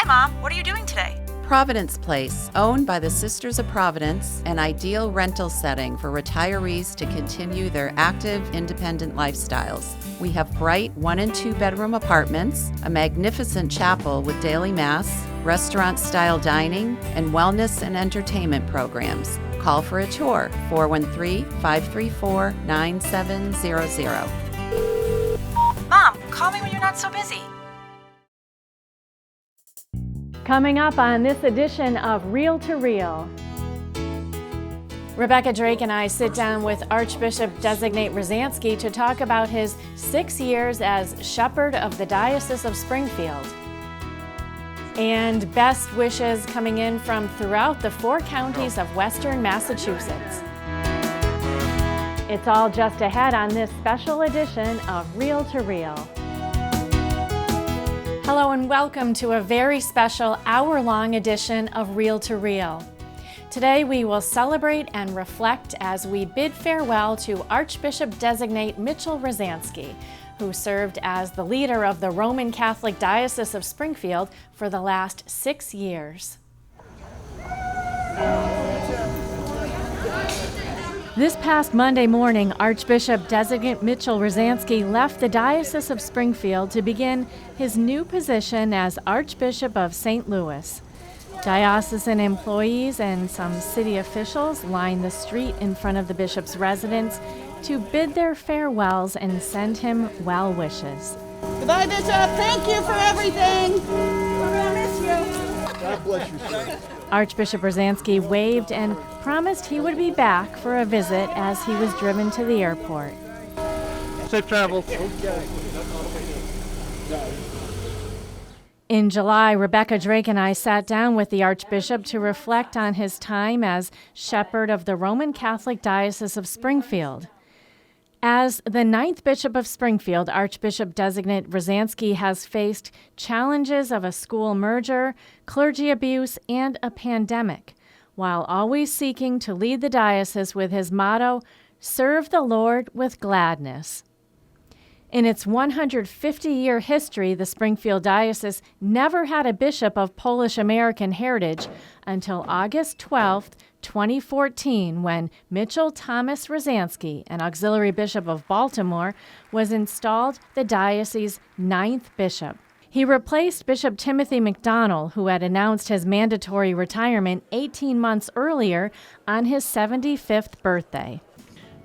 Hi, Mom. What are you doing today? Providence Place, owned by the Sisters of Providence, an ideal rental setting for retirees to continue their active, independent lifestyles. We have bright 1- and 2-bedroom apartments, a magnificent chapel with daily mass, restaurant-style dining, and wellness and entertainment programs. Call for a tour, 413-534-9700. Mom, call me when you're not so busy. Coming up on this edition of Reel to Reel. Rebecca Drake and I sit down with Archbishop-designate Rozanski to talk about his 6 years as Shepherd of the Diocese of Springfield. And best wishes coming in from throughout the 4 counties of Western Massachusetts. It's all just ahead on this special edition of Reel to Reel. Hello and welcome to a very special hour-long edition of Reel to Reel. Today we will celebrate and reflect as we bid farewell to Archbishop-designate Mitchell Rozanski, who served as the leader of the Roman Catholic Diocese of Springfield for the last 6 years. This past Monday morning, Archbishop-designate Mitchell Rozanski left the Diocese of Springfield to begin his new position as Archbishop of St. Louis. Diocesan employees and some city officials lined the street in front of the bishop's residence to bid their farewells and send him well wishes. Goodbye, Bishop. Thank you for everything. We're going to miss you. God bless you, sir. Archbishop Rozanski waved and promised he would be back for a visit as he was driven to the airport. Safe travels. In July, Rebecca Drake and I sat down with the Archbishop to reflect on his time as Shepherd of the Roman Catholic Diocese of Springfield. As the 9th Bishop of Springfield, Archbishop-designate Rozanski has faced challenges of a school merger, clergy abuse, and a pandemic, while always seeking to lead the diocese with his motto, "Serve the Lord with gladness." In its 150-year history, the Springfield Diocese never had a bishop of Polish-American heritage until August 12, 2014, when Mitchell Thomas Rozanski, an auxiliary bishop of Baltimore, was installed the diocese's 9th bishop. He replaced Bishop Timothy McDonnell, who had announced his mandatory retirement 18 months earlier on his 75th birthday.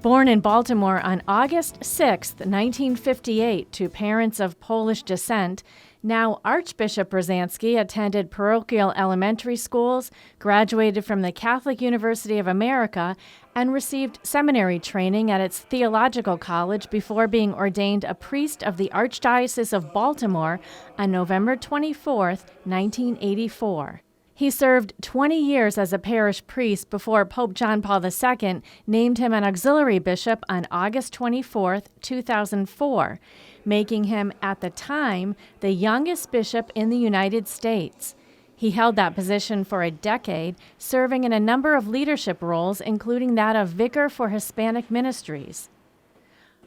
Born in Baltimore on August 6, 1958, to parents of Polish descent, now Archbishop Rozanski attended parochial elementary schools, graduated from the Catholic University of America, and received seminary training at its theological college before being ordained a priest of the Archdiocese of Baltimore on November 24, 1984. He served 20 years as a parish priest before Pope John Paul II named him an auxiliary bishop on August 24, 2004, making him, at the time, the youngest bishop in the United States. He held that position for a decade, serving in a number of leadership roles, including that of vicar for Hispanic ministries.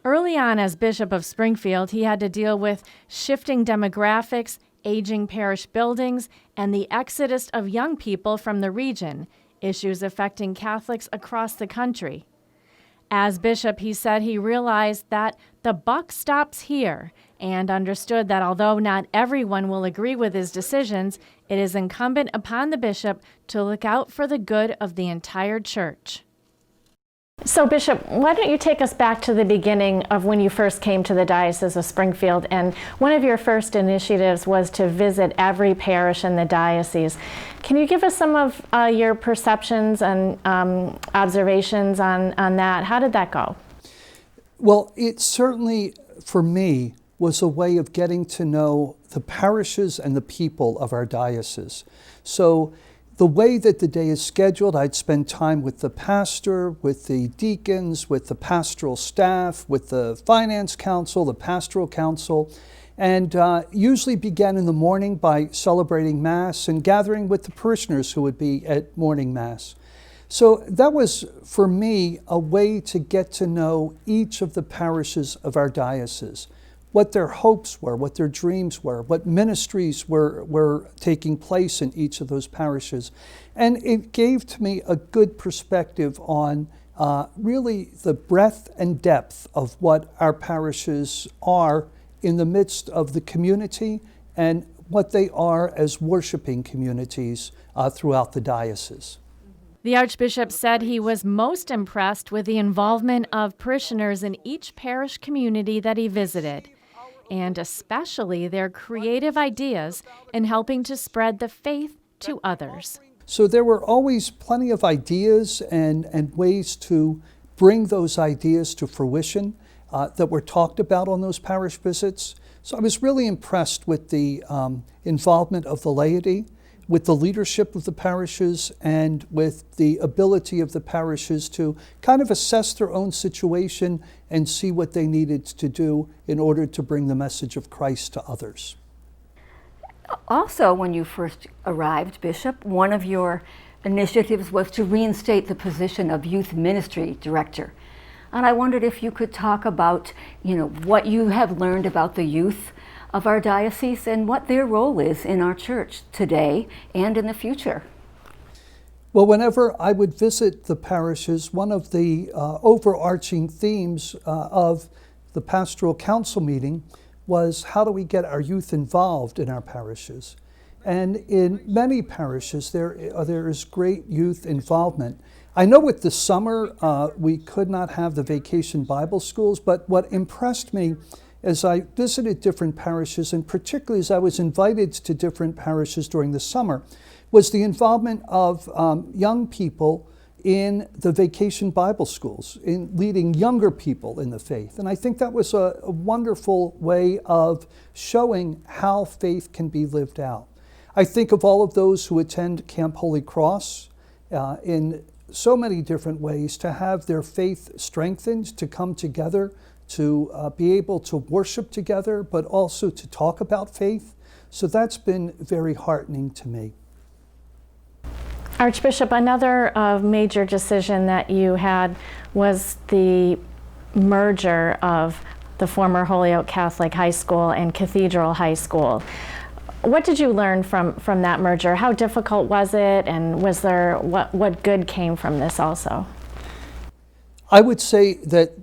Early on as Bishop of Springfield, he had to deal with shifting demographics, aging parish buildings, and the exodus of young people from the region, issues affecting Catholics across the country. As bishop, he said he realized that the buck stops here and understood that although not everyone will agree with his decisions, it is incumbent upon the bishop to look out for the good of the entire church. So, Bishop, why don't you take us back to the beginning of when you first came to the Diocese of Springfield, and one of your first initiatives was to visit every parish in the diocese. Can you give us some of your perceptions and observations on that? How did that go? Well, it certainly, for me, was a way of getting to know the parishes and the people of our diocese. So the way that the day is scheduled, I'd spend time with the pastor, with the deacons, with the pastoral staff, with the finance council, the pastoral council, and usually began in the morning by celebrating Mass and gathering with the parishioners who would be at morning Mass. So that was, for me, a way to get to know each of the parishes of our diocese. what their hopes were, what their dreams were, what ministries were taking place in each of those parishes. And it gave to me a good perspective on really the breadth and depth of what our parishes are in the midst of the community and what they are as worshiping communities throughout the diocese. The Archbishop said he was most impressed with the involvement of parishioners in each parish community that he visited, and especially their creative ideas in helping to spread the faith to others. So there were always plenty of ideas and ways to bring those ideas to fruition that were talked about on those parish visits. So I was really impressed with the involvement of the laity, with the leadership of the parishes, and with the ability of the parishes to kind of assess their own situation and see what they needed to do in order to bring the message of Christ to others. Also, when you first arrived, Bishop, one of your initiatives was to reinstate the position of youth ministry director. And I wondered if you could talk about, what you have learned about the youth of our diocese and what their role is in our church today and in the future. Well, whenever I would visit the parishes, one of the overarching themes of the pastoral council meeting was how do we get our youth involved in our parishes? And in many parishes, there is great youth involvement. I know with the summer, we could not have the vacation Bible schools, but what impressed me as I visited different parishes, and particularly as I was invited to different parishes during the summer, was the involvement of young people in the vacation Bible schools, in leading younger people in the faith. And I think that was a wonderful way of showing how faith can be lived out. I think of all of those who attend Camp Holy Cross in so many different ways to have their faith strengthened, to come together, to be able to worship together, but also to talk about faith. So that's been very heartening to me. Archbishop, another major decision that you had was the merger of the former Holyoke Catholic High School and Cathedral High School. What did you learn from that merger? How difficult was it, and was there what good came from this also? I would say that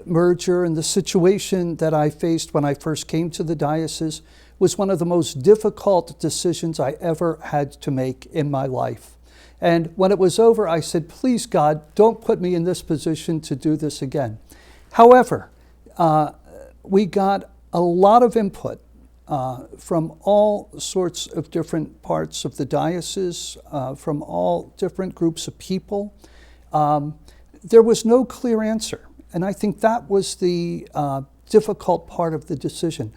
merger and the situation that I faced when I first came to the diocese was one of the most difficult decisions I ever had to make in my life. And when it was over, I said, please God, don't put me in this position to do this again. However, we got a lot of input from all sorts of different parts of the diocese, from all different groups of people. There was no clear answer. And I think that was the difficult part of the decision.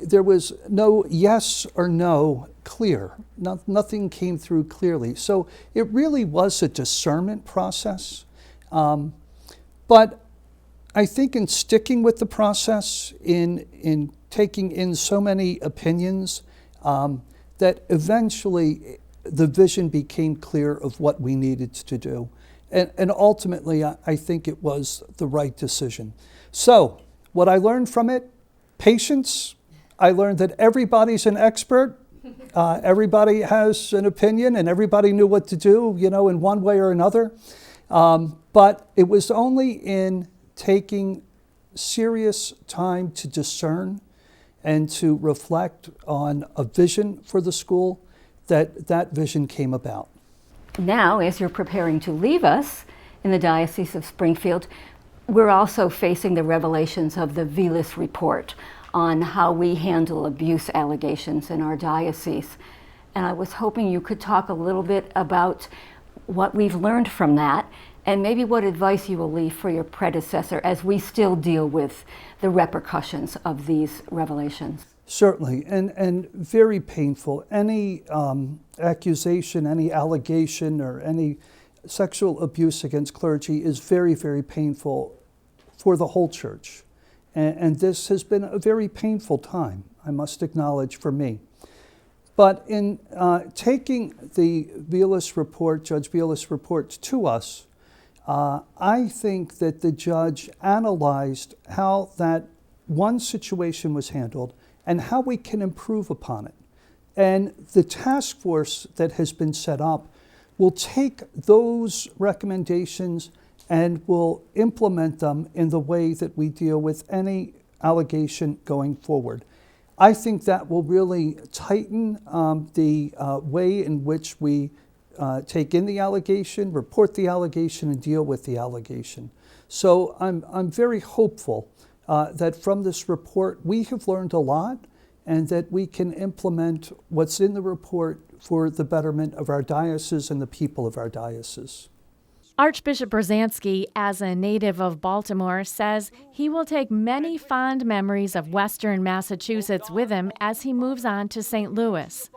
There was no yes or no clear. Nothing came through clearly. So it really was a discernment process. But I think in sticking with the process, in taking in so many opinions, that eventually the vision became clear of what we needed to do. And ultimately, I think it was the right decision. So what I learned from it, patience. I learned that everybody's an expert. Everybody has an opinion, and everybody knew what to do, in one way or another. But it was only in taking serious time to discern and to reflect on a vision for the school that vision came about. Now, as you're preparing to leave us in the Diocese of Springfield, we're also facing the revelations of the Velis report on how we handle abuse allegations in our diocese. And I was hoping you could talk a little bit about what we've learned from that, and maybe what advice you will leave for your predecessor as we still deal with the repercussions of these revelations. Certainly, and very painful. Any accusation, any allegation, or any sexual abuse against clergy is very, very painful for the whole church. And this has been a very painful time, I must acknowledge, for me. But in taking the Velis report, Judge Velis report to us, I think that the judge analyzed how that one situation was handled and how we can improve upon it. And the task force that has been set up will take those recommendations and will implement them in the way that we deal with any allegation going forward. I think that will really tighten the way in which we take in the allegation, report the allegation, and deal with the allegation. So I'm very hopeful that from this report we have learned a lot and that we can implement what's in the report for the betterment of our diocese and the people of our diocese. Archbishop Rozanski, as a native of Baltimore, says he will take many fond memories of Western Massachusetts with him as he moves on to St. Louis.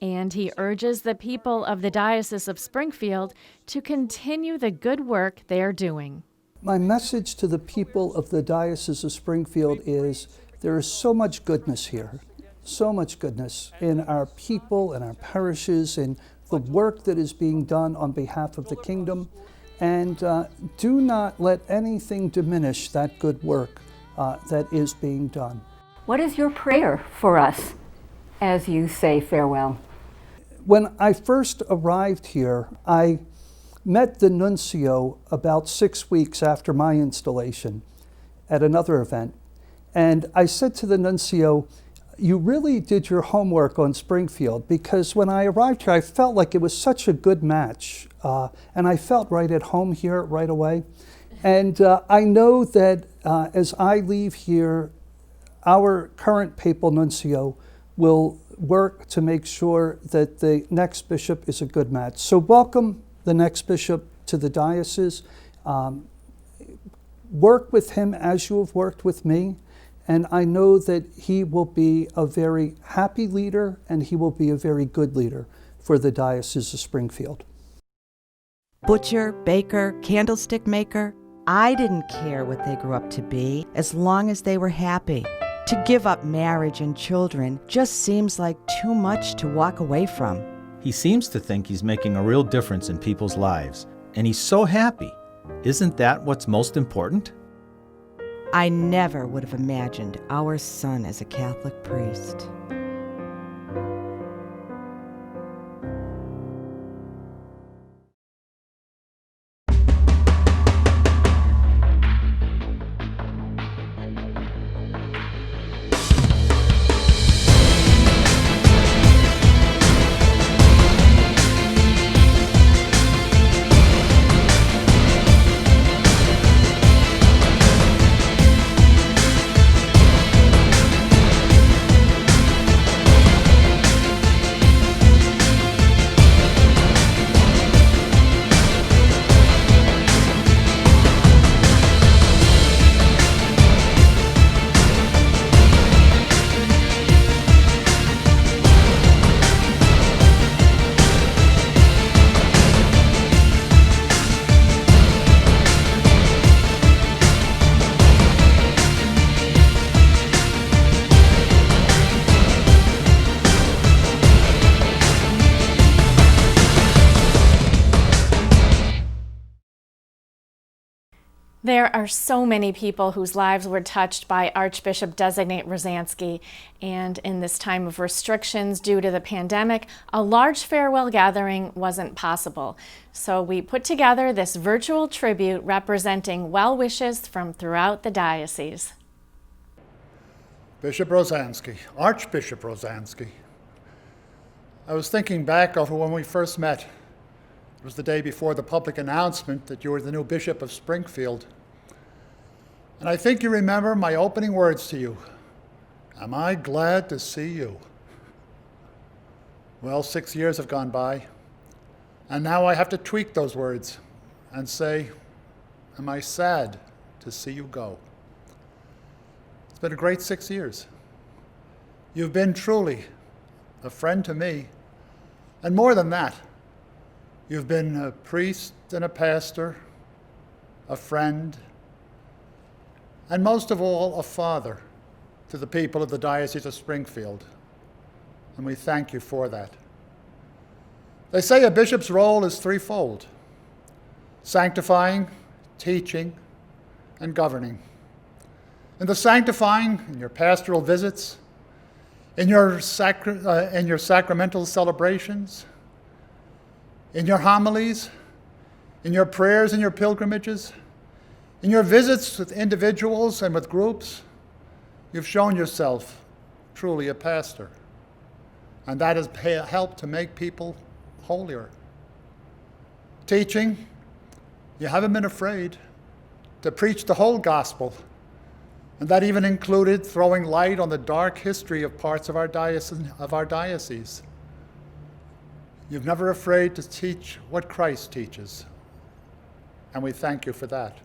And he urges the people of the Diocese of Springfield to continue the good work they are doing. My message to the people of the Diocese of Springfield is there is so much goodness here, so much goodness in our people and our parishes and the work that is being done on behalf of the kingdom. And do not let anything diminish that good work that is being done. What is your prayer for us as you say farewell? When I first arrived here, I met the nuncio about 6 weeks after my installation at another event. And I said to the nuncio, you really did your homework on Springfield, because when I arrived here, I felt like it was such a good match. And I felt right at home here right away. And I know that as I leave here, our current papal nuncio will work to make sure that the next bishop is a good match. So welcome the next bishop to the diocese. Work with him as you have worked with me. And I know that he will be a very happy leader and he will be a very good leader for the Diocese of Springfield. Butcher, baker, candlestick maker, I didn't care what they grew up to be as long as they were happy. To give up marriage and children just seems like too much to walk away from. He seems to think he's making a real difference in people's lives, and he's so happy. Isn't that what's most important? I never would have imagined our son as a Catholic priest. There are so many people whose lives were touched by Archbishop-designate Rozanski, and in this time of restrictions due to the pandemic, a large farewell gathering wasn't possible. So we put together this virtual tribute representing well wishes from throughout the diocese. Bishop Rozanski, Archbishop Rozanski. I was thinking back over when we first met. It was the day before the public announcement that you were the new Bishop of Springfield. And I think you remember my opening words to you. Am I glad to see you? Well, 6 years have gone by, and now I have to tweak those words and say, am I sad to see you go? It's been a great 6 years. You've been truly a friend to me, and more than that, you've been a priest and a pastor, a friend, and most of all, a father to the people of the Diocese of Springfield. And we thank you for that. They say a bishop's role is threefold: sanctifying, teaching, and governing. in the sanctifying, in your pastoral visits, in your sacramental celebrations, in your homilies, in your prayers and your pilgrimages, in your visits with individuals and with groups. You've shown yourself truly a pastor, and that has helped to make people holier. Teaching, you haven't been afraid to preach the whole gospel, and that even included throwing light on the dark history of parts of our diocese. You're never afraid to teach what Christ teaches, and we thank you for that.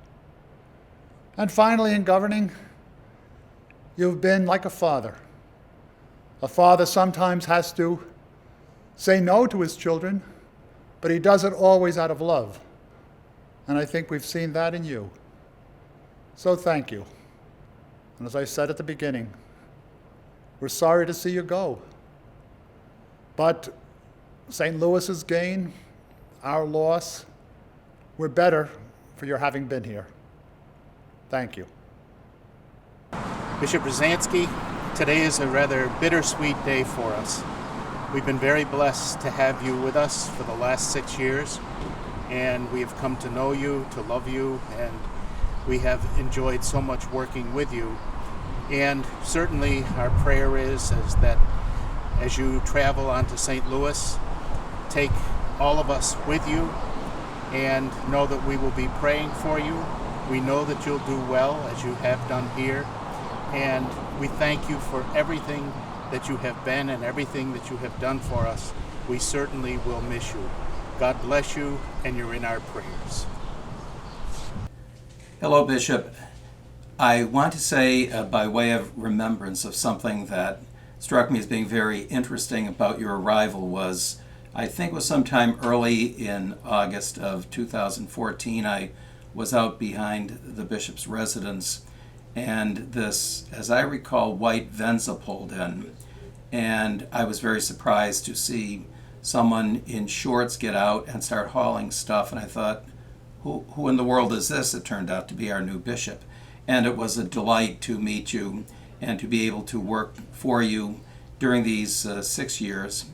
And finally, in governing, you've been like a father. A father sometimes has to say no to his children, but he does it always out of love. And I think we've seen that in you. So thank you. And as I said at the beginning, we're sorry to see you go. But St. Louis's gain, our loss, we're better for your having been here. Thank you. Bishop Rozanski, today is a rather bittersweet day for us. We've been very blessed to have you with us for the last 6 years, and we have come to know you, to love you, and we have enjoyed so much working with you. And certainly our prayer is that as you travel on to St. Louis, take all of us with you and know that we will be praying for you. We know that you'll do well as you have done here, and we thank you for everything that you have been and everything that you have done for us. We certainly will miss you. God bless you, and you're in our prayers. Hello, Bishop. I want to say, by way of remembrance of something that struck me as being very interesting about your arrival was, I think it was sometime early in August of 2014, I was out behind the bishop's residence, and this, as I recall, white Venza pulled in, and I was very surprised to see someone in shorts get out and start hauling stuff, and I thought, who in the world is this? It turned out to be our new bishop. And it was a delight to meet you and to be able to work for you during these 6 years,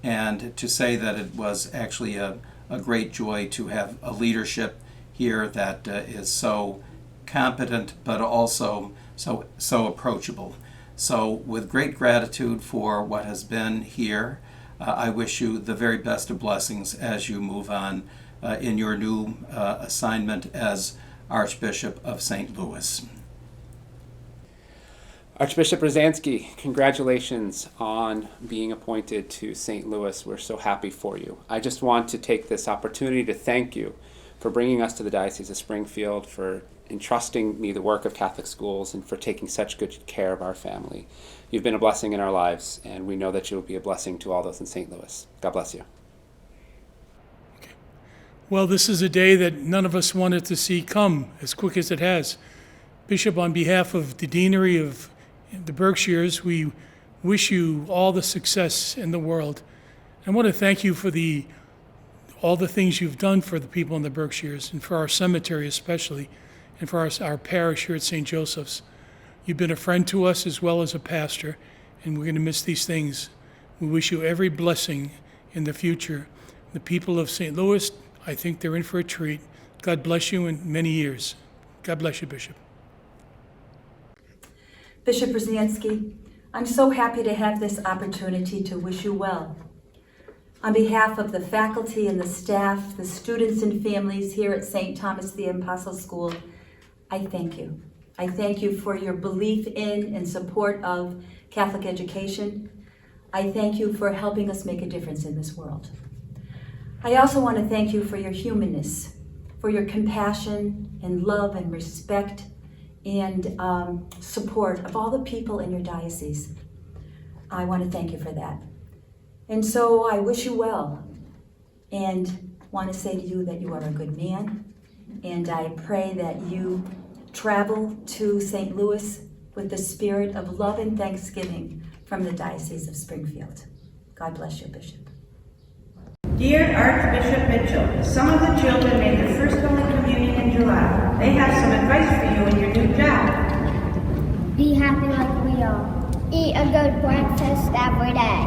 and to say that it was actually a great joy to have a leadership here that is so competent but also so approachable. So with great gratitude for what has been here, I wish you the very best of blessings as you move on in your new assignment as Archbishop of St. Louis. Archbishop Rozanski, congratulations on being appointed to St. Louis. We're so happy for you. I just want to take this opportunity to thank you for bringing us to the Diocese of Springfield, for entrusting me the work of Catholic schools, and for taking such good care of our family. You've been a blessing in our lives, and we know that you'll be a blessing to all those in St. Louis. God bless you. Well, this is a day that none of us wanted to see come as quick as it has. Bishop, on behalf of the Deanery of the Berkshires, we wish you all the success in the world. I want to thank you for all the things you've done for the people in the Berkshires, and for our cemetery especially, and for our parish here at St. Joseph's. You've been a friend to us as well as a pastor, and we're going to miss these things. We wish you every blessing in the future. The people of St. Louis, I think they're in for a treat. God bless you in many years. God bless you, Bishop. Bishop Rozanski, I'm so happy to have this opportunity to wish you well. On behalf of the faculty and the staff, the students and families here at St. Thomas the Apostle School, I thank you. I thank you for your belief in and support of Catholic education. I thank you for helping us make a difference in this world. I also want to thank you for your humanness, for your compassion and love and respect and support of all the people in your diocese. I want to thank you for that. And so I wish you well and want to say to you that you are a good man, and I pray that you travel to St. Louis with the spirit of love and thanksgiving from the Diocese of Springfield. God bless you, Bishop. Dear Archbishop Mitchell, some of the children made their first Holy Communion in July. They have some advice for you in your new job. Be happy like we are. Eat a good breakfast every day.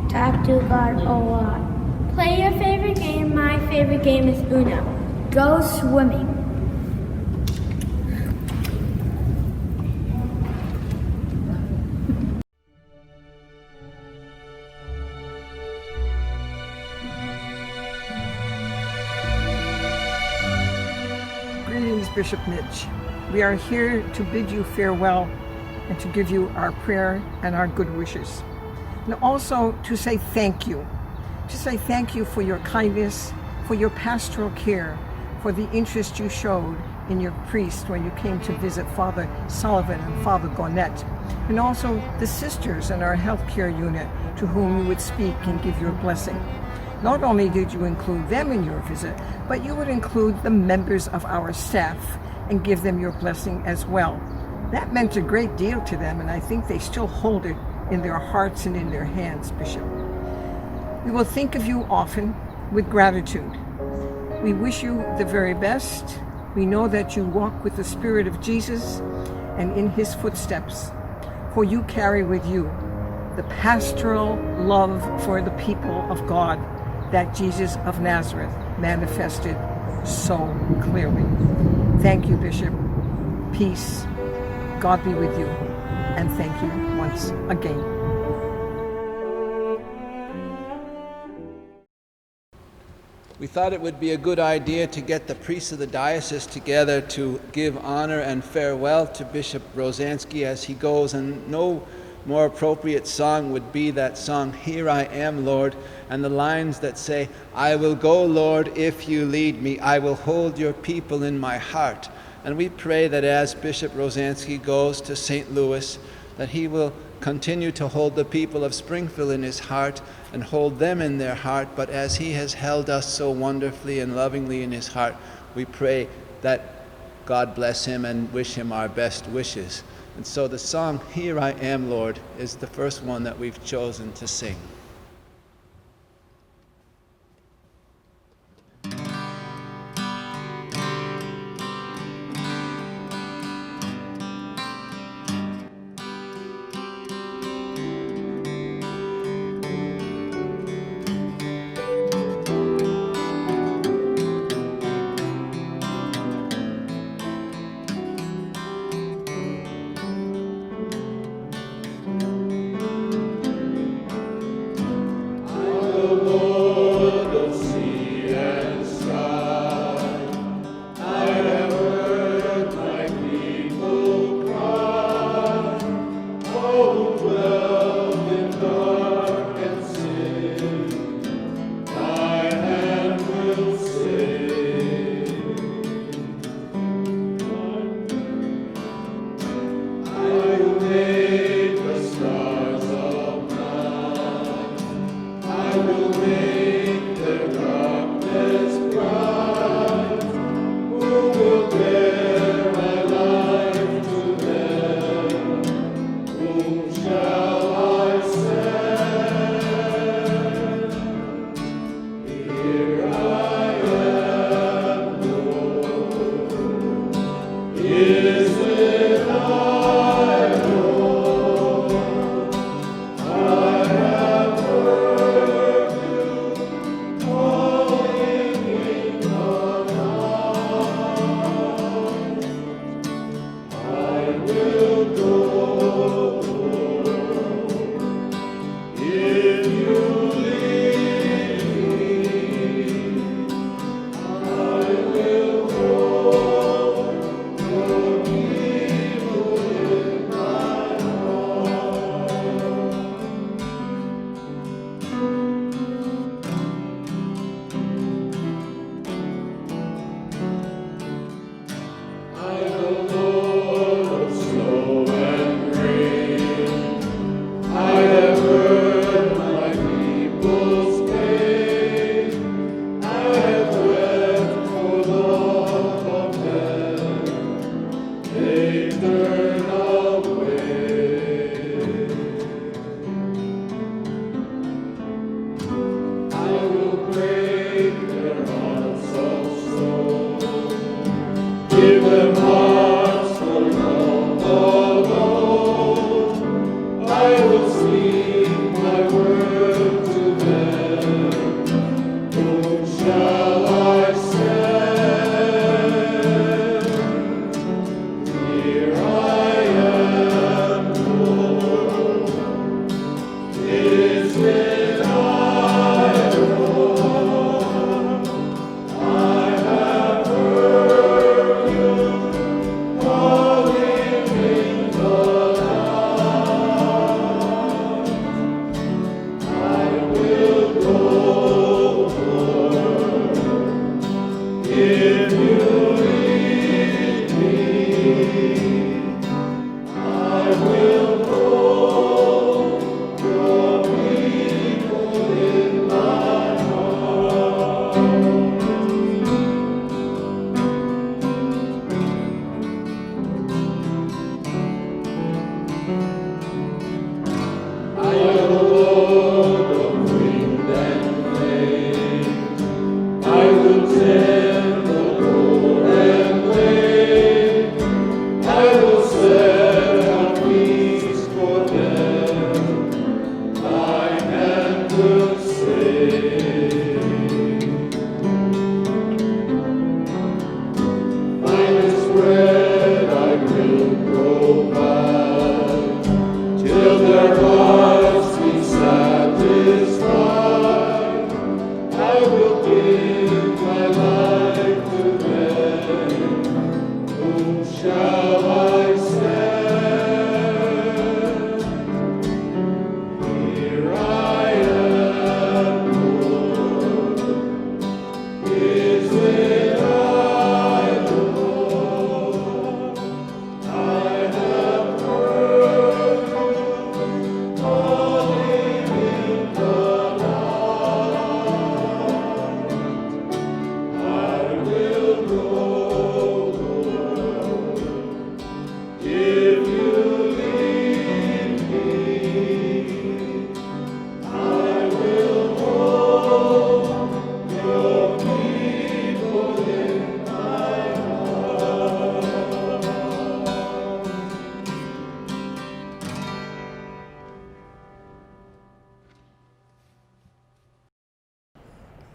Talk to God a lot. Play your favorite game. My favorite game is Uno. Go swimming. Greetings, Bishop Mitch. We are here to bid you farewell and to give you our prayer and our good wishes. And also to say thank you. To say thank you for your kindness, for your pastoral care, for the interest you showed in your priest when you came to visit Father Sullivan and Father Garnett, and also the sisters in our healthcare unit to whom you would speak and give your blessing. Not only did you include them in your visit, but you would include the members of our staff and give them your blessing as well. That meant a great deal to them, and I think they still hold it in their hearts and in their hands, Bishop. We will think of you often with gratitude. We wish you the very best. We know that you walk with the Spirit of Jesus and in his footsteps, for you carry with you the pastoral love for the people of God that Jesus of Nazareth manifested so clearly. Thank you, Bishop. Peace. God be with you. And thank you once again. We thought it would be a good idea to get the priests of the diocese together to give honor and farewell to Bishop Rozanski as he goes, and no more appropriate song would be that song, Here I Am, Lord, and the lines that say, I will go, Lord, if you lead me. I will hold your people in my heart. And we pray that as Bishop Rozanski goes to St. Louis, that he will continue to hold the people of Springfield in his heart and hold them in their heart. But as he has held us so wonderfully and lovingly in his heart, we pray that God bless him and wish him our best wishes. And so the song, Here I Am, Lord, is the first one that we've chosen to sing. Calling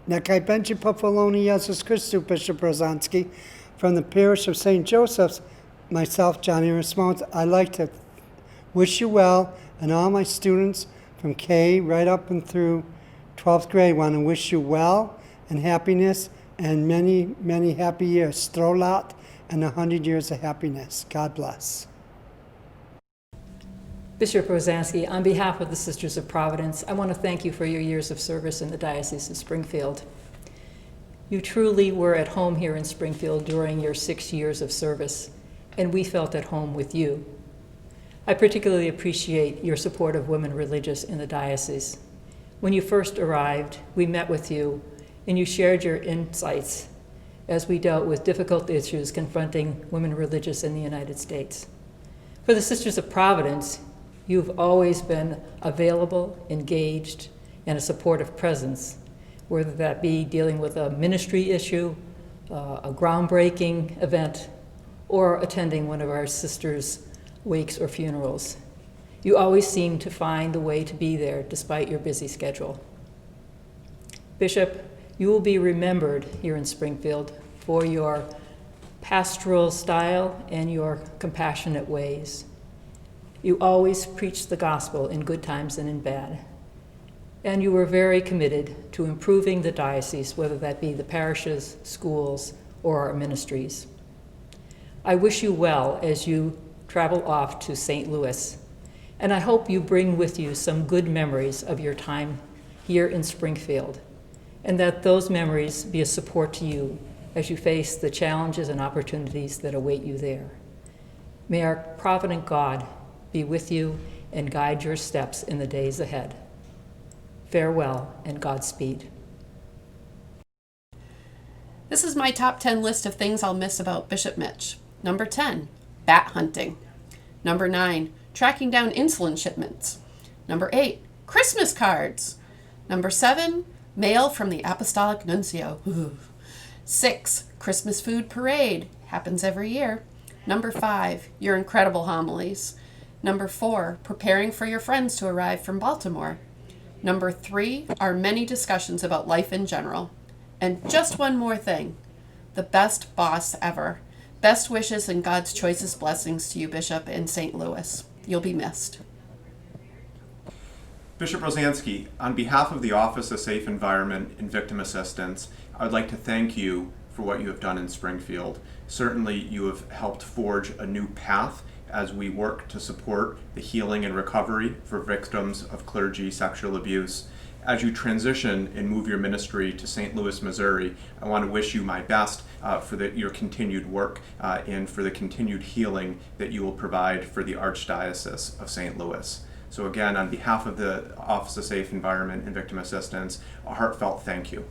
Nekaj Benji Popoloni Jesus Christu, Bishop Rozanski, from the Parish of St. Joseph's, myself, Johnny Response, I'd like to wish you well, and all my students from K right up and through 12th grade want to wish you well and happiness and many, many happy years. Strolat and 100 years of happiness. God bless. Bishop Rozanski, on behalf of the Sisters of Providence, I want to thank you for your years of service in the Diocese of Springfield. You truly were at home here in Springfield during your 6 years of service, and we felt at home with you. I particularly appreciate your support of women religious in the diocese. When you first arrived, we met with you, and you shared your insights as we dealt with difficult issues confronting women religious in the United States. For the Sisters of Providence, you've always been available, engaged, and a supportive presence, whether that be dealing with a ministry issue, a groundbreaking event, or attending one of our sisters' wakes or funerals. You always seem to find the way to be there despite your busy schedule. Bishop, you will be remembered here in Springfield for your pastoral style and your compassionate ways. You always preached the gospel in good times and in bad. And you were very committed to improving the diocese, whether that be the parishes, schools, or our ministries. I wish you well as you travel off to St. Louis, and I hope you bring with you some good memories of your time here in Springfield, and that those memories be a support to you as you face the challenges and opportunities that await you there. May our provident God be with you and guide your steps in the days ahead. Farewell and Godspeed. This is my top 10 list of things I'll miss about Bishop Mitch. Number 10, bat hunting. Number 9, tracking down insulin shipments. Number 8, Christmas cards. Number 7, mail from the Apostolic Nuncio. 6, Christmas food parade. Happens every year. Number 5, your incredible homilies. Number 4, preparing for your friends to arrive from Baltimore. Number 3, our many discussions about life in general. And just one more thing, the best boss ever. Best wishes and God's choicest blessings to you, Bishop, in St. Louis. You'll be missed. Bishop Rozanski, on behalf of the Office of Safe Environment and Victim Assistance, I would like to thank you for what you have done in Springfield. Certainly, you have helped forge a new path as we work to support the healing and recovery for victims of clergy sexual abuse. As you transition and move your ministry to St. Louis, Missouri, I want to wish you my best for your continued work and for the continued healing that you will provide for the Archdiocese of St. Louis. So again, on behalf of the Office of Safe Environment and Victim Assistance, a heartfelt thank you.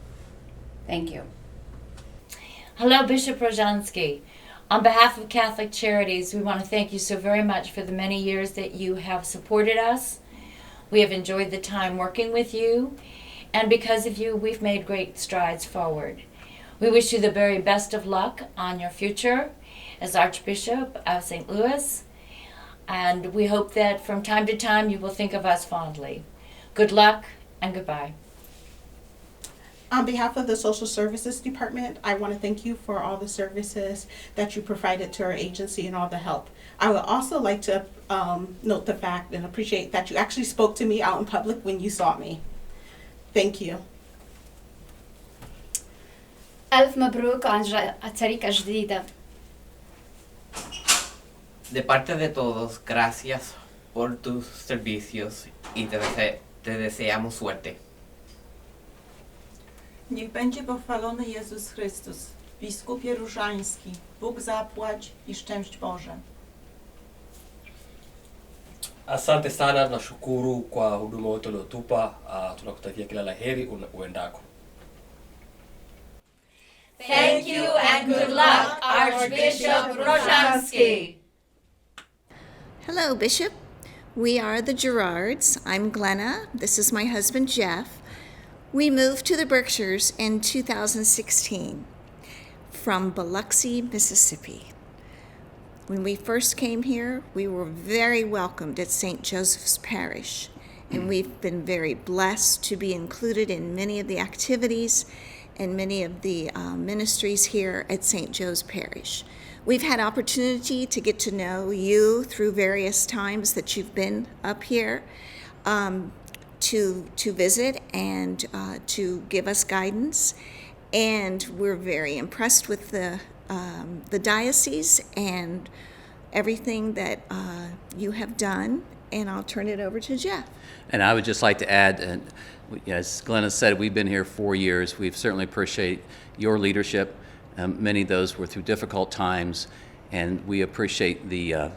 Thank you. Hello, Bishop Rozanski. On behalf of Catholic Charities, we want to thank you so very much for the many years that you have supported us. We have enjoyed the time working with you, and because of you, we've made great strides forward. We wish you the very best of luck on your future as Archbishop of St. Louis, and we hope that from time to time you will think of us fondly. Good luck and goodbye. On behalf of the Social Services Department, I want to thank you for all the services that you provided to our agency and all the help. I would also like to note the fact and appreciate that you actually spoke to me out in public when you saw me. Thank you. ألف مبروك على الطريقة الجديدة. De parte de todos, gracias por tus servicios y te deseamos suerte. Niech będzie pochwalony Jezus Chrystus, biskupie Różański, Bóg zapłać i szczęść Boże. Asante sana na shukuru kwa huduma yote uliotupa. Tunakutakia kila la heri uendako. Thank you and good luck, Archbishop Rozanski. Hello, Bishop. We are the Gerards. I'm Glenna. This is my husband, Jeff. We moved to the Berkshires in 2016 from Biloxi, Mississippi. When we first came here, we were very welcomed at St. Joseph's Parish, and we've been very blessed to be included in many of the activities and many of the ministries here at St. Joe's Parish. We've had opportunity to get to know you through various times that you've been up here to visit and to give us guidance. And we're very impressed with the diocese and everything that you have done. And I'll turn it over to Jeff. And I would just like to add, as Glenna said, we've been here 4 years. We've certainly appreciate your leadership. Many of those were through difficult times, and we appreciate the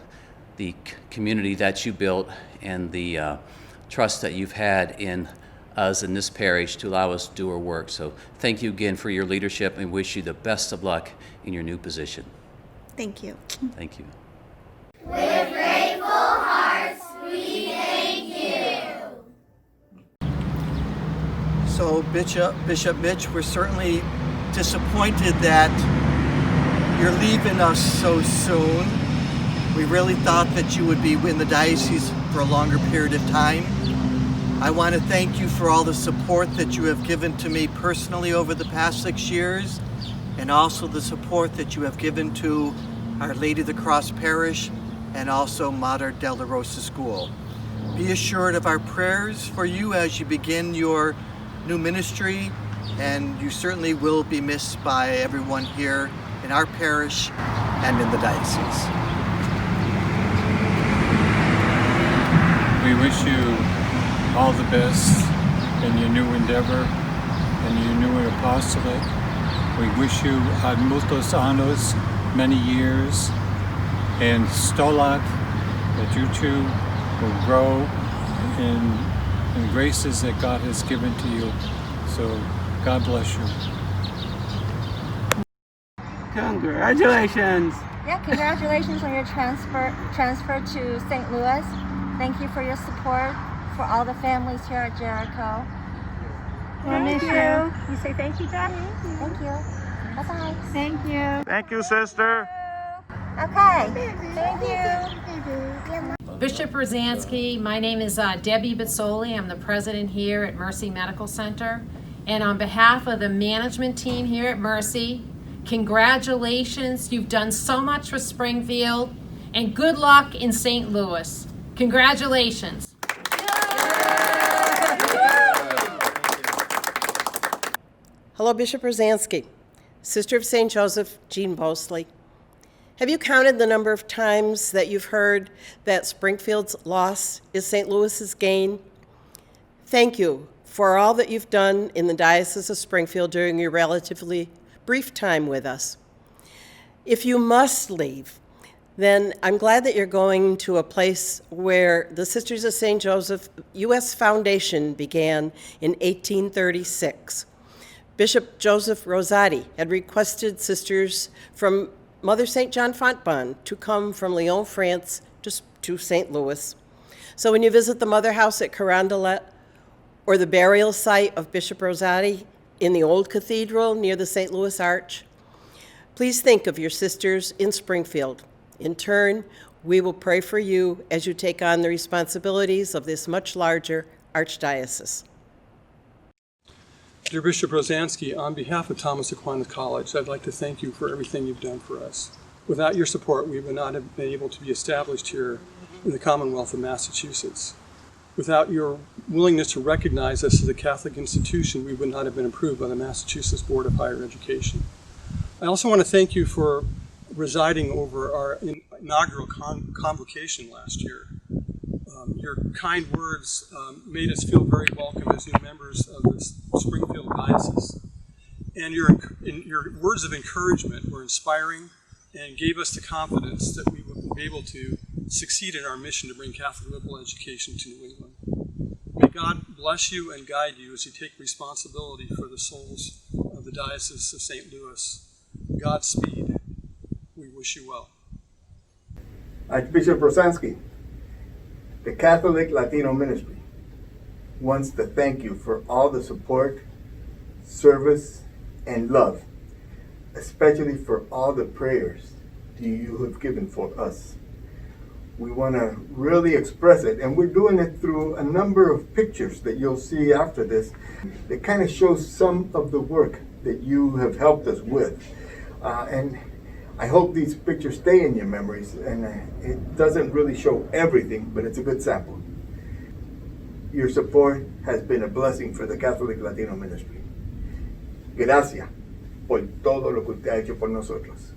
community that you built and the trust that you've had in us in this parish to allow us to do our work. So thank you again for your leadership, and wish you the best of luck in your new position. Thank you. Thank you. With grateful hearts, we thank you. So Bishop Mitch, we're certainly disappointed that you're leaving us so soon. We really thought that you would be in the diocese for a longer period of time. I want to thank you for all the support that you have given to me personally over the past 6 years, and also the support that you have given to Our Lady of the Cross Parish and also Mater Dei La Rosa School. Be assured of our prayers for you as you begin your new ministry, and you certainly will be missed by everyone here in our parish and in the diocese. We wish you all the best in your new endeavor and your new apostolate. We wish you ad multos annos, many years, and stolat, that you two will grow in graces that God has given to you. So God bless you. Congratulations! Yeah, congratulations on your transfer to St. Louis. Thank you for your support for all the families here at Jericho. Thank you. You say thank you, Jeff? Thank you. Bye-bye. Thank you. Thank you, sister. Okay. Thank you. Bishop Rozanski, my name is Debbie Bizzoli. I'm the president here at Mercy Medical Center. And on behalf of the management team here at Mercy, congratulations. You've done so much for Springfield, and good luck in St. Louis. Congratulations. Hello, Bishop Rozanski. Sister of St. Joseph, Jean Bosley. Have you counted the number of times that you've heard that Springfield's loss is St. Louis's gain? Thank you for all that you've done in the Diocese of Springfield during your relatively brief time with us. If you must leave, then I'm glad that you're going to a place where the Sisters of St. Joseph U.S. Foundation began in 1836. Bishop Joseph Rosati had requested sisters from Mother St. John Fontbonne to come from Lyon, France to St. Louis. So when you visit the Mother House at Carondelet or the burial site of Bishop Rosati in the old cathedral near the St. Louis Arch, please think of your sisters in Springfield. In turn, we will pray for you as you take on the responsibilities of this much larger archdiocese. Dear Bishop Rozanski, on behalf of Thomas Aquinas College, I'd like to thank you for everything you've done for us. Without your support, we would not have been able to be established here in the Commonwealth of Massachusetts. Without your willingness to recognize us as a Catholic institution, we would not have been approved by the Massachusetts Board of Higher Education. I also want to thank you for residing over our inaugural convocation last year. Your kind words made us feel very welcome as new members of the Springfield Diocese. And your words of encouragement were inspiring and gave us the confidence that we would be able to succeed in our mission to bring Catholic liberal education to New England. May God bless you and guide you as you take responsibility for the souls of the Diocese of St. Louis. Godspeed. We wish you well. Archbishop Rozanski, the Catholic Latino Ministry wants to thank you for all the support, service, and love, especially for all the prayers you have given for us. We want to really express it, and we're doing it through a number of pictures that you'll see after this that kind of shows some of the work that you have helped us with. And I hope these pictures stay in your memories, and it doesn't really show everything, but it's a good sample. Your support has been a blessing for the Catholic Latino Ministry. Gracias por todo lo que usted ha hecho por nosotros.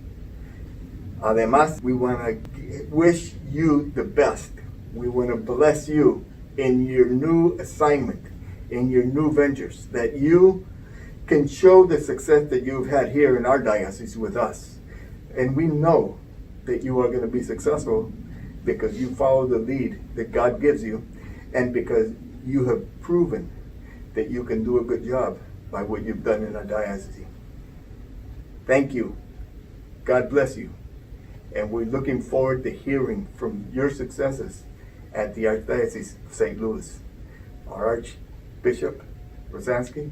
Además, we want to wish you the best. We want to bless you in your new assignment, in your new ventures, that you can show the success that you've had here in our diocese with us. And we know that you are going to be successful because you follow the lead that God gives you, and because you have proven that you can do a good job by what you've done in our diocese. Thank you. God bless you. And we're looking forward to hearing from your successes at the Archdiocese of St. Louis. Our Archbishop Rozanski,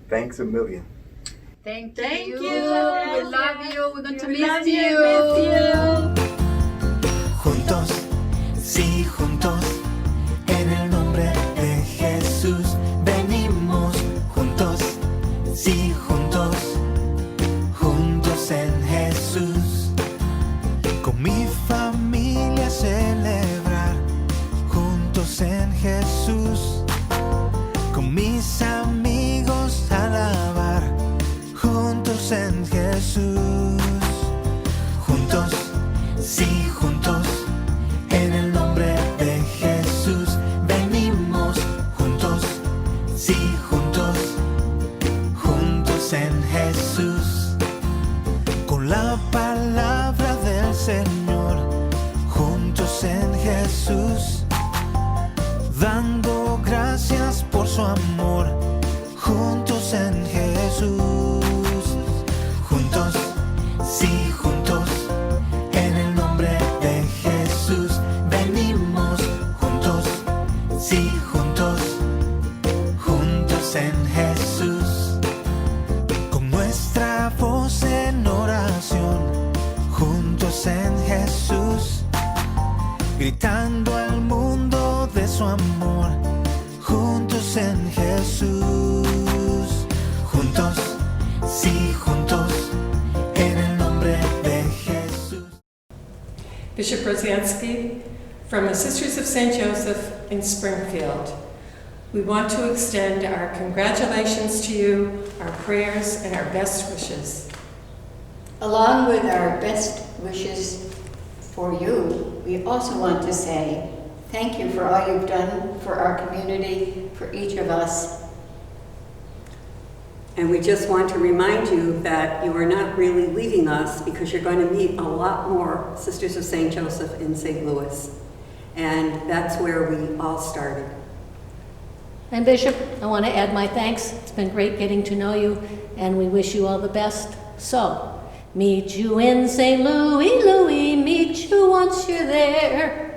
thanks a million. Thank you. We love you. We're going to miss you. Juntos, sí, juntos, en el nombre de Jesús venimos. Juntos, sí, juntos, juntos en Jesús. Con mi familia celebrar, juntos en Jesús. Con mis amigos alabar, juntos en Jesús. Juntos, sí, juntos, en el nombre de Jesús venimos. Juntos, sí, juntos, juntos en Jesús. Con la palabra del Señor, juntos en Jesús. Dando gracias por su amor, juntos en Jesús. Juntos, sí, juntos, en el nombre de Jesús venimos. Juntos, sí, juntos, juntos en Jesús. Con nuestra voz en oración, juntos en Jesús. Gritando al mundo de su amor, juntos en Jesús. Juntos, sí, juntos, en el nombre de Jesús. Bishop Rozanski, from the Sisters of St. Joseph in Springfield, we want to extend our congratulations to you, our prayers, and our best wishes. Along with our best wishes for you, we also want to say thank you for all you've done for our community, for each of us. And we just want to remind you that you are not really leaving us, because you're going to meet a lot more Sisters of St. Joseph in St. Louis. And that's where we all started. And Bishop, I want to add my thanks. It's been great getting to know you, and we wish you all the best. So, meet you in St. Louis, Louis, meet you once you're there.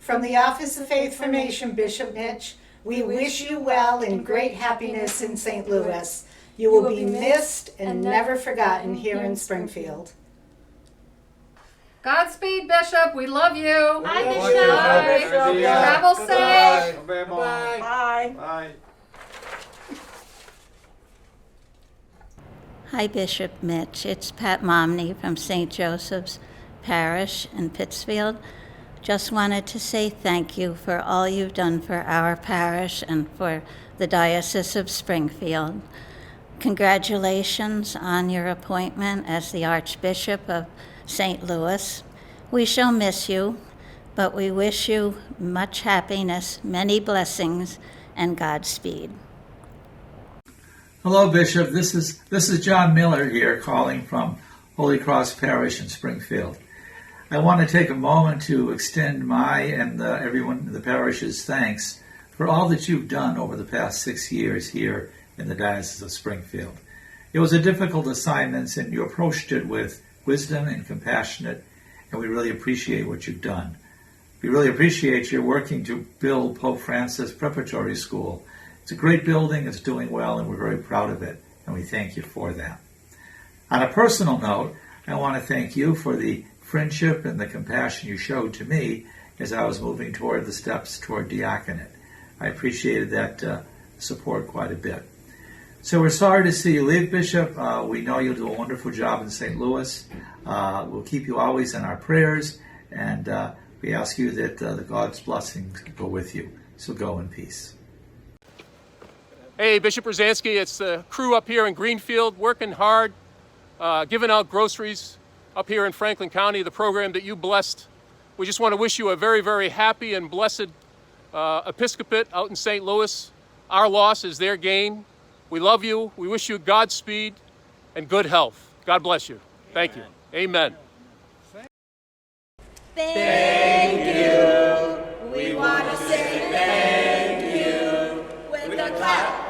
From the Office of Faith Formation, Bishop Mitch, we wish you well and great happiness in St. Louis. You will be missed and never forgotten here in Springfield. Godspeed, Bishop. We love you. Bye, Bishop. Bishop. Travel safe. Bye. Bye. Bye. Hi, Bishop Mitch. It's Pat Momney from St. Joseph's Parish in Pittsfield. Just wanted to say thank you for all you've done for our parish and for the Diocese of Springfield. Congratulations on your appointment as the Archbishop of St. Louis. We shall miss you, but we wish you much happiness, many blessings, and Godspeed. Hello, Bishop. This is John Miller here, calling from Holy Cross Parish in Springfield. I want to take a moment to extend my and everyone in the parish's thanks for all that you've done over the past 6 years here in the Diocese of Springfield. It was a difficult assignment, and you approached it with wisdom and compassionate, and we really appreciate what you've done. We really appreciate your working to build Pope Francis Preparatory School. It's a great building, it's doing well, and we're very proud of it, and we thank you for that. On a personal note, I want to thank you for the friendship and the compassion you showed to me as I was moving toward the steps toward diaconate. I appreciated that support quite a bit. So we're sorry to see you leave, Bishop. We know you'll do a wonderful job in St. Louis. We'll keep you always in our prayers, and we ask you that the God's blessings go with you. So go in peace. Hey, Bishop Rozanski, it's the crew up here in Greenfield, working hard, giving out groceries up here in Franklin County, the program that you blessed. We just want to wish you a very, very happy and blessed episcopate out in St. Louis. Our loss is their gain. We love you. We wish you Godspeed and good health. God bless you. Thank you. Amen. Thank you. We want to say thank you with a clap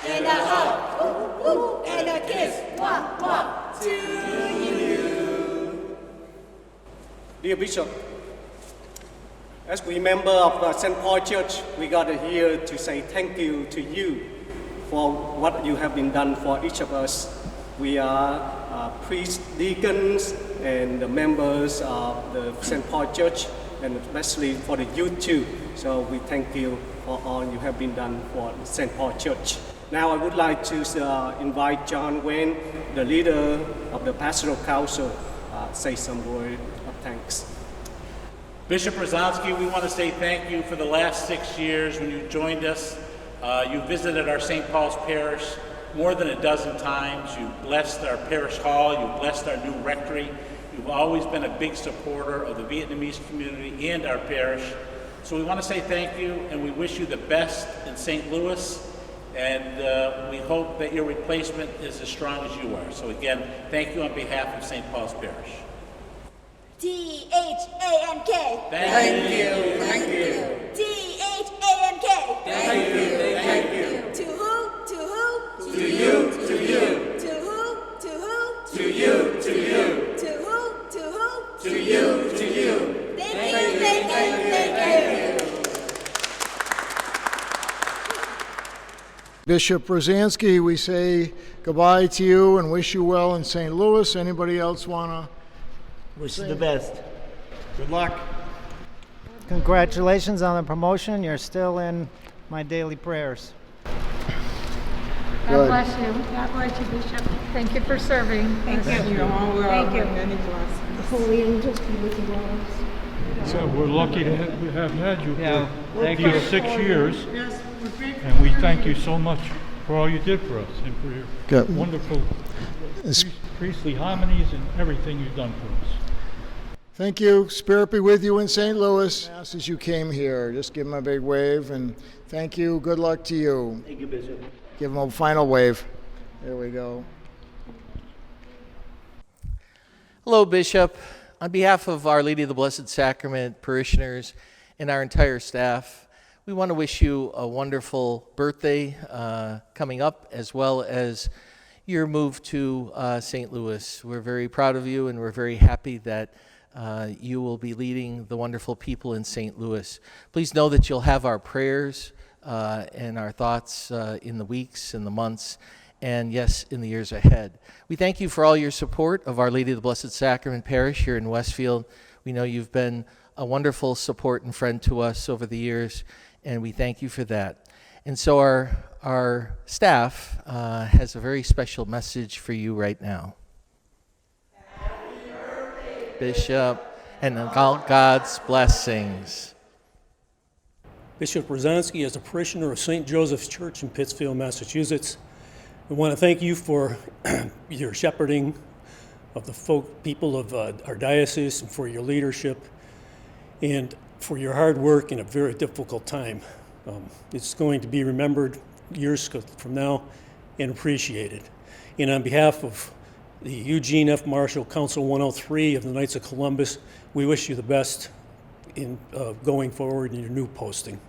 and a hug, ooh, ooh, and a kiss, mwah, mwah, to you. Dear Bishop, as we member of St. Paul Church, we got here to say thank you to you for what you have been done for each of us. We are priests, deacons, and the members of the St. Paul Church, and especially for the youth too. So we thank you for all you have been done for St. Paul Church. Now I would like to invite John Wayne, the leader of the Pastoral Council, say some word of thanks. Bishop Rozanski, we want to say thank you for the last 6 years when you joined us. You visited our St. Paul's Parish more than a dozen times. You blessed our parish hall, you blessed our new rectory. You've always been a big supporter of the Vietnamese community and our parish. So we want to say thank you, and we wish you the best in St. Louis, and we hope that your replacement is as strong as you are. So again, thank you on behalf of St. Paul's Parish. D-H-A-N-K. Thank you. Thank you. D-H-A-N-K. Thank you. Thank you. To who? To who? To you. To you. To who? To who? To you. To you. To who? To who? To you. To you. Thank you. Thank you. Thank you. Bishop Rozanski, we say goodbye to you and wish you well in St. Louis. Anybody else want to? Wish you the best. Good luck. Congratulations on the promotion. You're still in my daily prayers. God bless you. God bless you, Bishop. Thank you for serving. Thank you. Thank you. Many blessings. The holy angels be with you always. So we're lucky to have had you Thank for you. 6 years, Yes, we're grateful. and we thank you so much for all you did for us and for your Good. wonderful priestly homilies and everything you've done for us. Thank you. Spirit be with you in St. Louis. As you came here, just give him a big wave and thank you. Good luck to you. Thank you, Bishop. Give him a final wave. There we go. Hello, Bishop. On behalf of Our Lady of the Blessed Sacrament parishioners and our entire staff, we want to wish you a wonderful birthday coming up, as well as your move to St. Louis. We're very proud of you, and we're very happy that you will be leading the wonderful people in St. Louis. Please know that you'll have our prayers and our thoughts in the weeks and the months, and yes, in the years ahead. We thank you for all your support of Our Lady of the Blessed Sacrament Parish here in Westfield. We know you've been a wonderful support and friend to us over the years, and we thank you for that. And so our staff has a very special message for you right now. Bishop, and all God's blessings. Bishop Rozanski is a parishioner of St. Joseph's Church in Pittsfield, Massachusetts. I want to thank you for your shepherding of the people of our diocese, and for your leadership, and for your hard work in a very difficult time. It's going to be remembered years from now and appreciated. And on behalf of the Eugene F. Marshall Council 103 of the Knights of Columbus, we wish you the best in going forward in your new posting.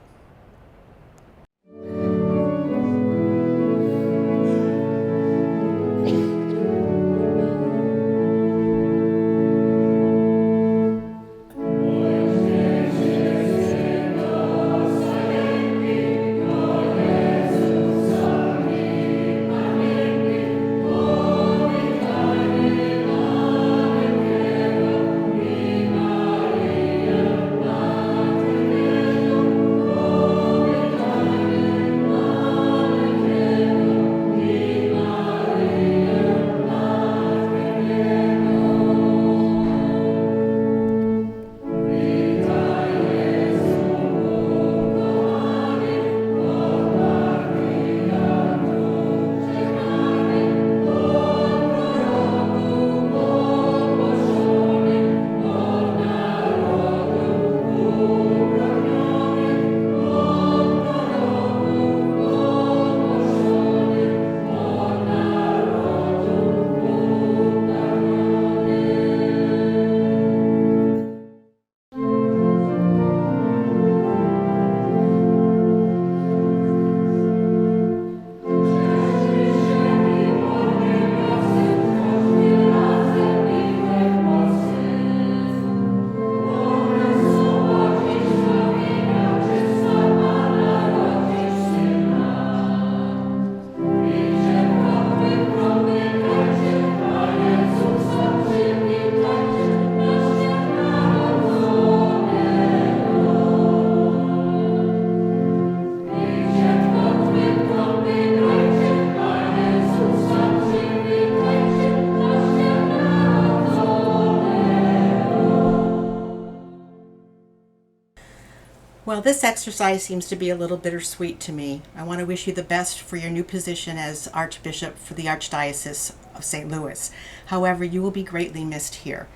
Well, this exercise seems to be a little bittersweet to me. I want to wish you the best for your new position as Archbishop for the Archdiocese of St. Louis. However, you will be greatly missed here,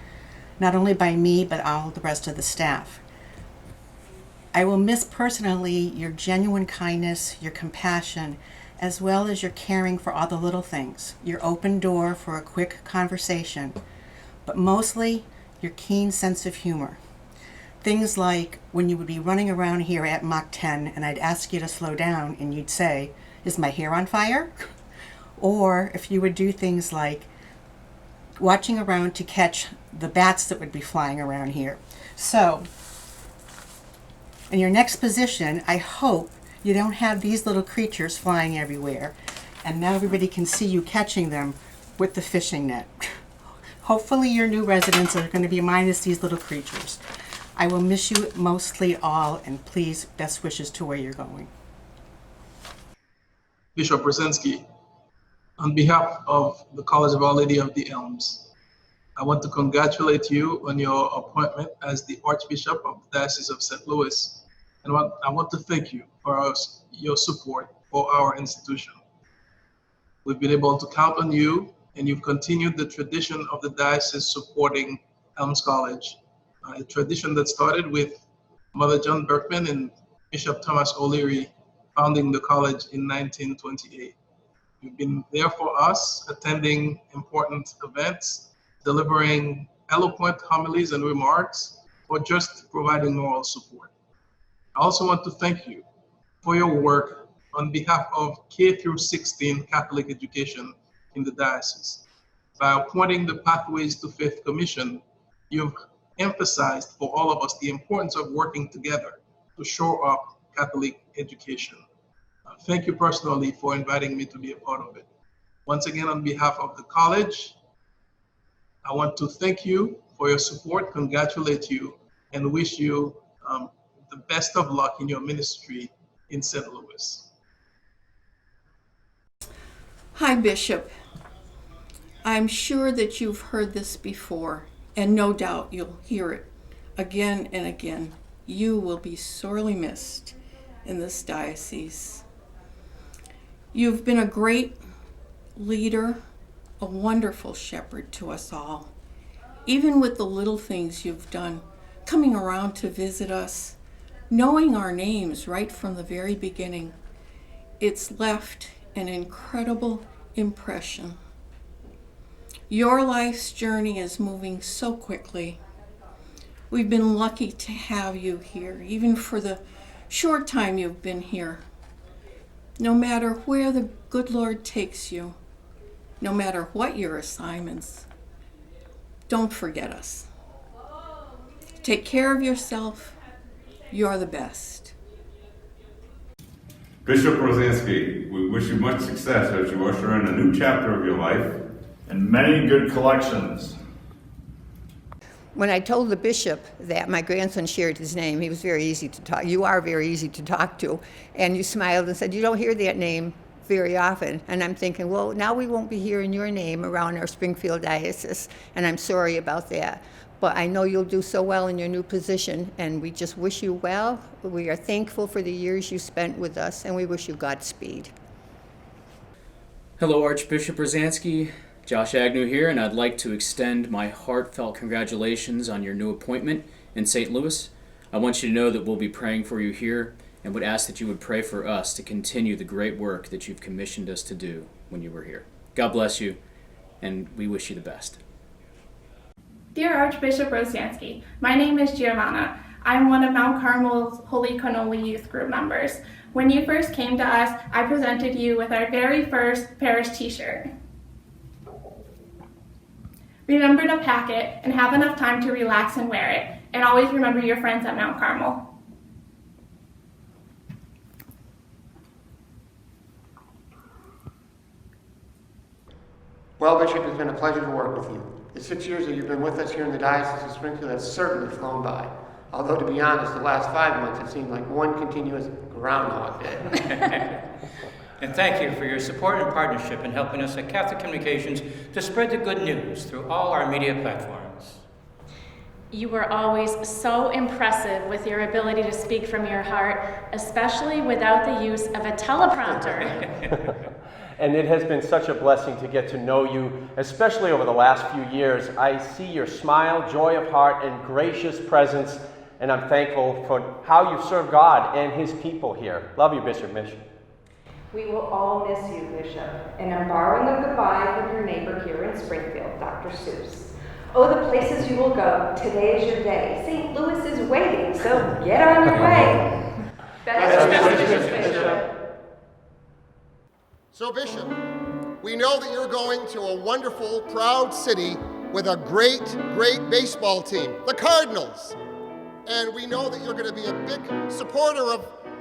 not only by me, but all the rest of the staff. I will miss personally your genuine kindness, your compassion, as well as your caring for all the little things, your open door for a quick conversation, but mostly your keen sense of humor. Things like when you would be running around here at Mach 10 and I'd ask you to slow down and you'd say, "Is my hair on fire?" Or if you would do things like watching around to catch the bats that would be flying around here. So, in your next position, I hope you don't have these little creatures flying everywhere, and now everybody can see you catching them with the fishing net. Hopefully your new residents are going to be minus these little creatures. I will miss you mostly all, and please, best wishes to where you're going. Bishop Rozanski, on behalf of the College of Our Lady of the Elms, I want to congratulate you on your appointment as the Archbishop of the Diocese of St. Louis, and I want to thank you for your support for our institution. We've been able to count on you, and you've continued the tradition of the diocese supporting Elms College, a tradition that started with Mother John Berkman and Bishop Thomas O'Leary founding the college in 1928. You've been there for us, attending important events, delivering eloquent homilies and remarks, or just providing moral support. I also want to thank you for your work on behalf of K through 16 Catholic education in the diocese. By appointing the Pathways to Faith Commission, you've emphasized for all of us the importance of working together to shore up Catholic education. Thank you personally for inviting me to be a part of it. Once again, on behalf of the college, I want to thank you for your support, congratulate you, and wish you the best of luck in your ministry in St. Louis. Hi, Bishop. I'm sure that you've heard this before, and no doubt you'll hear it again and again. You will be sorely missed in this diocese. You've been a great leader, a wonderful shepherd to us all. Even with the little things you've done, coming around to visit us, knowing our names right from the very beginning, it's left an incredible impression. Your life's journey is moving so quickly. We've been lucky to have you here, even for the short time you've been here. No matter where the good Lord takes you, no matter what your assignments, don't forget us. Take care of yourself. You're the best. Bishop Rozanski, we wish you much success as you usher in a new chapter of your life. And many good collections. When I told the bishop that my grandson shared his name, he was very easy to talk. You are very easy to talk to. And you smiled and said, you don't hear that name very often. And I'm thinking, well, now we won't be hearing your name around our Springfield diocese. And I'm sorry about that. But I know you'll do so well in your new position. And we just wish you well. We are thankful for the years you spent with us. And we wish you Godspeed. Hello, Archbishop Rozanski. Josh Agnew here, and I'd like to extend my heartfelt congratulations on your new appointment in St. Louis. I want you to know that we'll be praying for you here and would ask that you would pray for us to continue the great work that you've commissioned us to do when you were here. God bless you, and we wish you the best. Dear Archbishop Rozanski, my name is Giovanna. I'm one of Mount Carmel's Holy Cannoli Youth Group members. When you first came to us, I presented you with our very first Parish t-shirt. Remember to pack it and have enough time to relax and wear it. And always remember your friends at Mount Carmel. Well, Bishop, it's been a pleasure to work with you. The 6 years that you've been with us here in the Diocese of Springfield have certainly flown by. Although, to be honest, the last 5 months it seemed like one continuous Groundhog Day. And thank you for your support and partnership in helping us at Catholic Communications to spread the good news through all our media platforms. You were always so impressive with your ability to speak from your heart, especially without the use of a teleprompter. And it has been such a blessing to get to know you, especially over the last few years. I see your smile, joy of heart, and gracious presence, and I'm thankful for how you've served God and His people here. Love you, Bishop Mitch. We will all miss you, Bishop, and I'm borrowing a goodbye from your neighbor here in Springfield, Dr. Seuss. Oh, the places you will go. Today is your day. St. Louis is waiting, so get on your way. Best wishes, Bishop. So, Bishop, we know that you're going to a wonderful, proud city with a great, great baseball team, the Cardinals. And we know that you're going to be a big supporter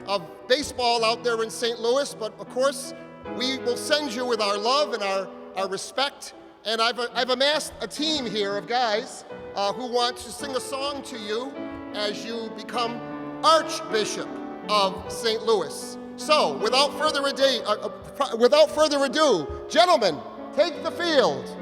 of baseball out there in St. Louis, but of course, we will send you with our love and our respect. And I've amassed a team here of guys who want to sing a song to you as you become Archbishop of St. Louis. So, without further ado, gentlemen, take the field.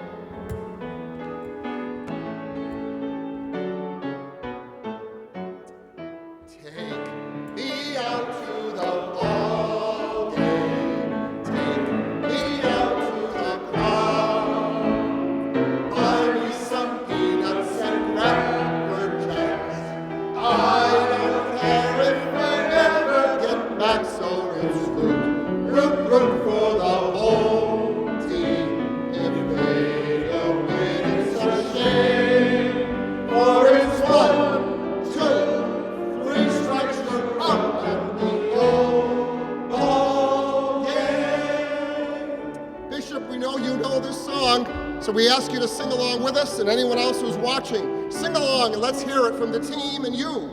So we ask you to sing along with us, and anyone else who's watching, sing along and let's hear it from the team and you.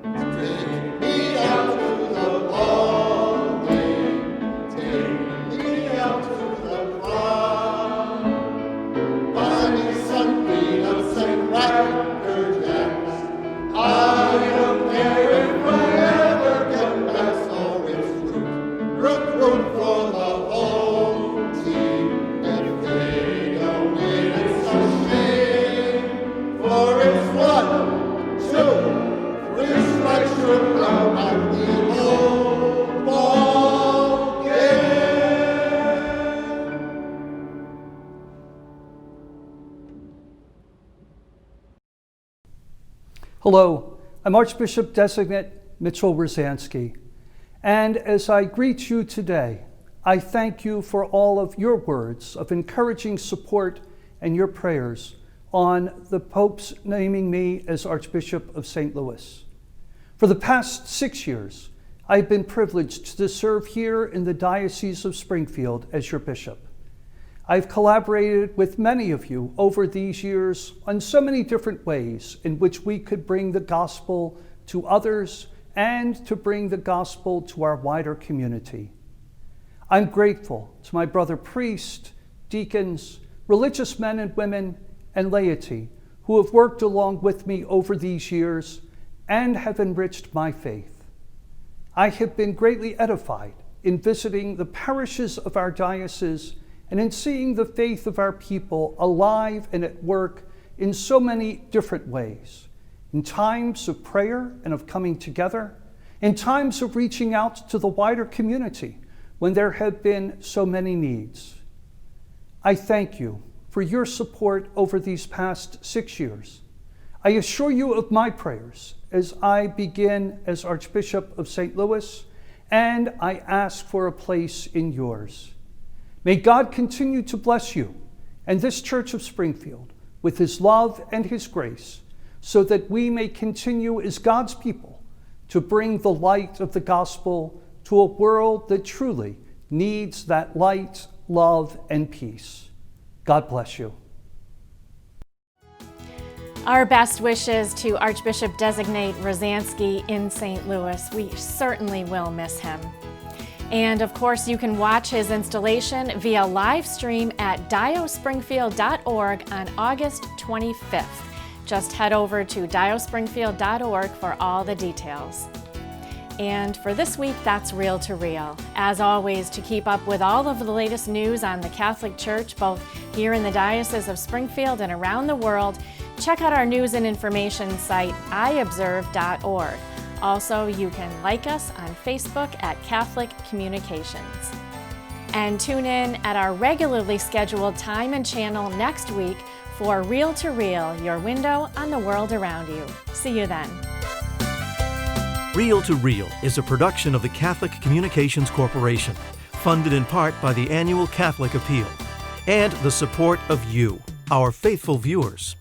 Take me out to the ball game, take me out to the prom, buy me some peanuts and cracker jacks. I don't care if I ever get back, so it's root for the home. Hello, I'm Archbishop Designate Mitchell Rozanski, and as I greet you today, I thank you for all of your words of encouraging support and your prayers on the Pope's naming me as Archbishop of St. Louis. For the past 6 years, I've been privileged to serve here in the Diocese of Springfield as your bishop. I've collaborated with many of you over these years on so many different ways in which we could bring the gospel to others and to bring the gospel to our wider community. I'm grateful to my brother priests, deacons, religious men and women, and laity who have worked along with me over these years and have enriched my faith. I have been greatly edified in visiting the parishes of our diocese and in seeing the faith of our people alive and at work in so many different ways, in times of prayer and of coming together, in times of reaching out to the wider community when there have been so many needs. I thank you for your support over these past 6 years. I assure you of my prayers as I begin as Archbishop of St. Louis, and I ask for a place in yours. May God continue to bless you and this Church of Springfield with his love and his grace, so that we may continue as God's people to bring the light of the gospel to a world that truly needs that light, love, and peace. God bless you. Our best wishes to Archbishop Designate Rozanski in St. Louis. We certainly will miss him. And of course, you can watch his installation via live stream at diospringfield.org on August 25th. Just head over to diospringfield.org for all the details. And for this week, that's Real to Real. As always, to keep up with all of the latest news on the Catholic Church, both here in the Diocese of Springfield and around the world, check out our news and information site, iobserve.org. Also, you can like us on Facebook at Catholic Communications. And tune in at our regularly scheduled time and channel next week for Real to Real, your window on the world around you. See you then. Real to Real is a production of the Catholic Communications Corporation, funded in part by the annual Catholic Appeal, and the support of you, our faithful viewers.